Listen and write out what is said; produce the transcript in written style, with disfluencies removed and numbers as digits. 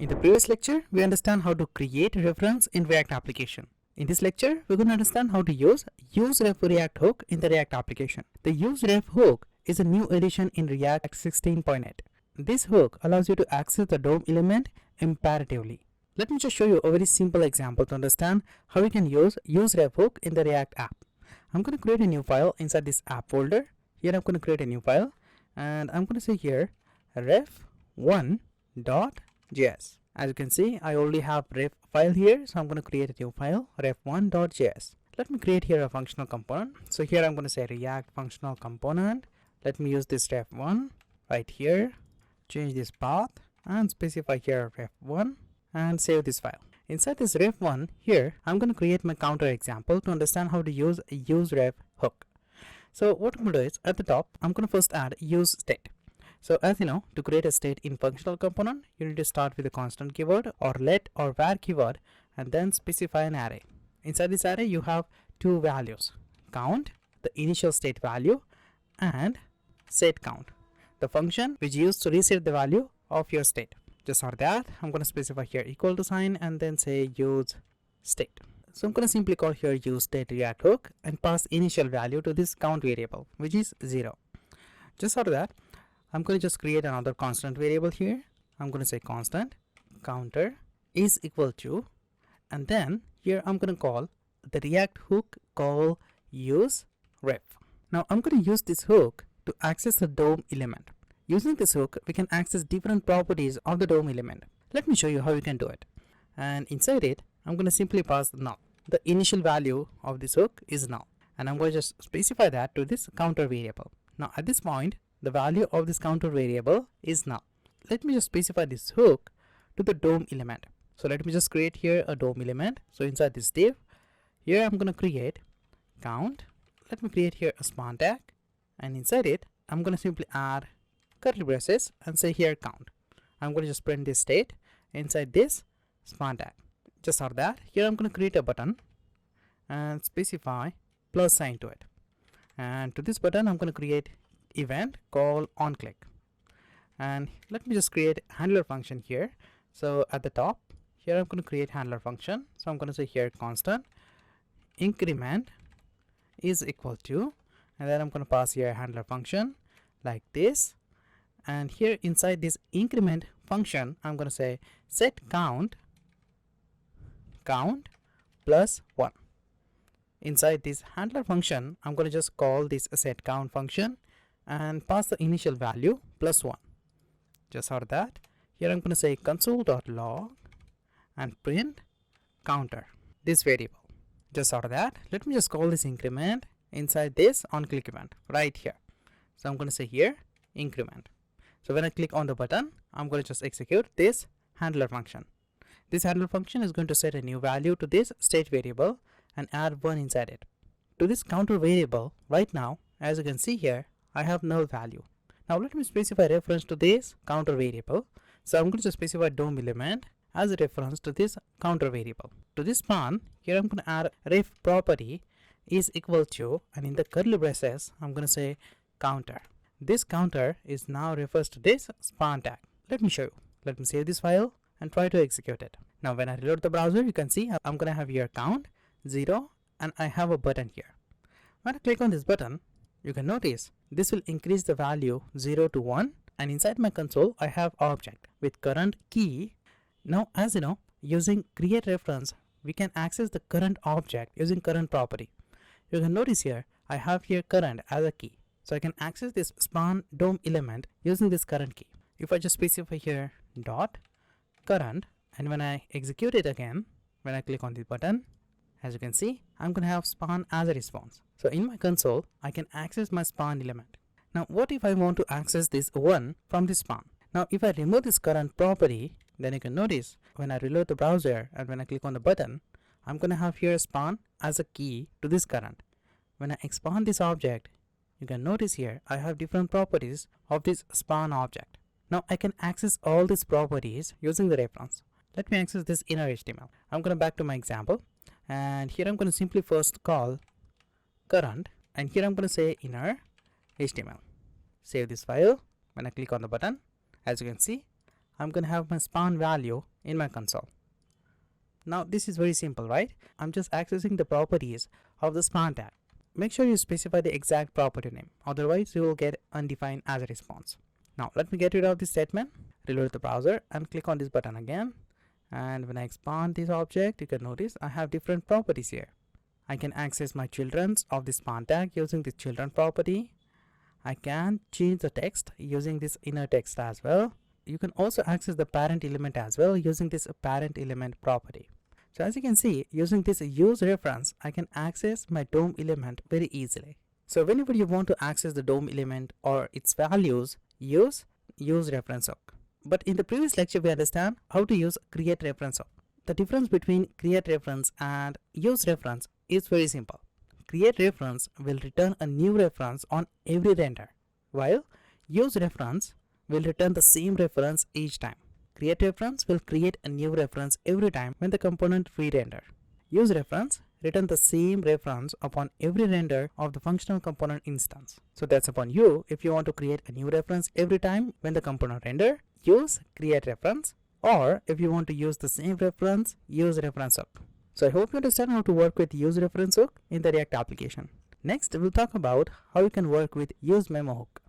In the previous lecture, we understand how to create reference in React application. In this lecture, we're going to understand how to use useRef React hook in the React application. The useRef hook is a new addition in React 16.8. This hook allows you to access the DOM element imperatively. Let me just show you a very simple example to understand how you can use useRef hook in the React app. I'm going to create a new file inside this app folder. Here I'm going to create a new file and I'm going to say here ref1.js. As you can see, I already have ref file here, so I'm going to create a new file ref1.js. Let me create here a functional component. So here I'm going to say React functional component. Let me use this ref1 right here, change this path and specify here ref1 and save this file. Inside this ref1 here, I'm going to create my counter example to understand how to use a useRef hook. So what I'm going to do is at the top, I'm going to first add use state. So as you know, to create a state in functional component, you need to start with a constant keyword or let or var keyword and then specify an array. Inside this array, you have two values, count, the initial state value, and setCount, the function which you use to reset the value of your state. Just for that, I'm going to specify here equal to sign and then say use state. So I'm going to simply call here use state React hook and pass initial value to this count variable, which is 0. Just for that, I'm going to just create another constant variable here. I'm going to say constant counter is equal to, and then here I'm going to call the React hook call useRef. Now I'm going to use this hook to access the DOM element. Using this hook, we can access different properties of the DOM element. Let me show you how you can do it. And inside it, I'm going to simply pass null. The initial value of this hook is null. And I'm going to just specify that to this counter variable. Now at this point, the value of this counter variable is null. Let me just specify this hook to the DOM element. So let me just create here a DOM element. So inside this div, here I'm going to create count. Let me create here a span tag. And inside it, I'm going to simply add curly braces and say here count. I'm going to just print this state inside this span tag. Just for that, here I'm going to create a button and specify plus sign to it. And to this button, I'm going to create event called onClick. And let me just create handler function here. So at the top, here I'm going to create handler function. So I'm going to say here constant increment is equal to, and then I'm going to pass here handler function like this. And here inside this increment function, I'm going to say set count plus 1. Inside this handler function, I'm going to just call this set count function and pass the initial value plus 1. Just for that, here I'm going to say console.log and print counter, this variable. Just for that, let me just call this increment inside this onClick event right here. So I'm going to say here increment. So when I click on the button, I'm going to just execute this handler function. This handler function is going to set a new value to this state variable and add 1 inside it. To this counter variable, right now, as you can see here, I have null value. Now let me specify reference to this counter variable. So I'm going to specify DOM element as a reference to this counter variable. To this span, here I'm going to add ref property is equal to, and in the curly braces, I'm going to say counter. This counter is now refers to this span tag. Let me show you. Let me save this file and try to execute it. Now when I reload the browser, you can see I'm going to have here count 0 and I have a button here. When I click on this button, you can notice this will increase the value 0 to 1, and inside my console I have object with current key. Now as you know, using createRef, we can access the current object using current property. You can notice here I have here current as a key. So I can access this span DOM element using this current key. If I just specify here dot current, and when I execute it again, when I click on the button, as you can see, I'm going to have span as a response. So in my console, I can access my span element. Now what if I want to access this 1 from this span? Now if I remove this current property, then you can notice when I reload the browser and when I click on the button, I'm going to have here span as a key to this current. When I expand this object, you can notice here I have different properties of this span object. Now I can access all these properties using the reference. Let me access this inner HTML. I'm going to back to my example, and here I'm going to simply first call current, and here I'm going to say inner HTML. Save this file. When I click on the button, as you can see, I'm going to have my span value in my console. Now this is very simple, right? I'm just accessing the properties of the span tag. Make sure you specify the exact property name, otherwise you will get undefined as a response. Now let me get rid of this statement, reload the browser and click on this button again. And when I expand this object, you can notice I have different properties here. I can access my children's of this span tag using this children property. I can change the text using this inner text as well. You can also access the parent element as well using this parent element property. So as you can see, using this useReference, I can access my DOM element very easily. So whenever you want to access the DOM element or its values, use useReference hook. But in the previous lecture, we understand how to use createReference hook. The difference between createReference and useReference is very simple. CreateReference will return a new reference on every render, while useReference will return the same reference each time. CreateReference will create a new reference every time when the component re-render. useReference return the same reference upon every render of the functional component instance. So that's upon you. If you want to create a new reference every time when the component render, use createReference, or if you want to use the same reference, useReference hook. So I hope you understand how to work with useReference hook in the React application. Next, we'll talk about how you can work with useMemo hook.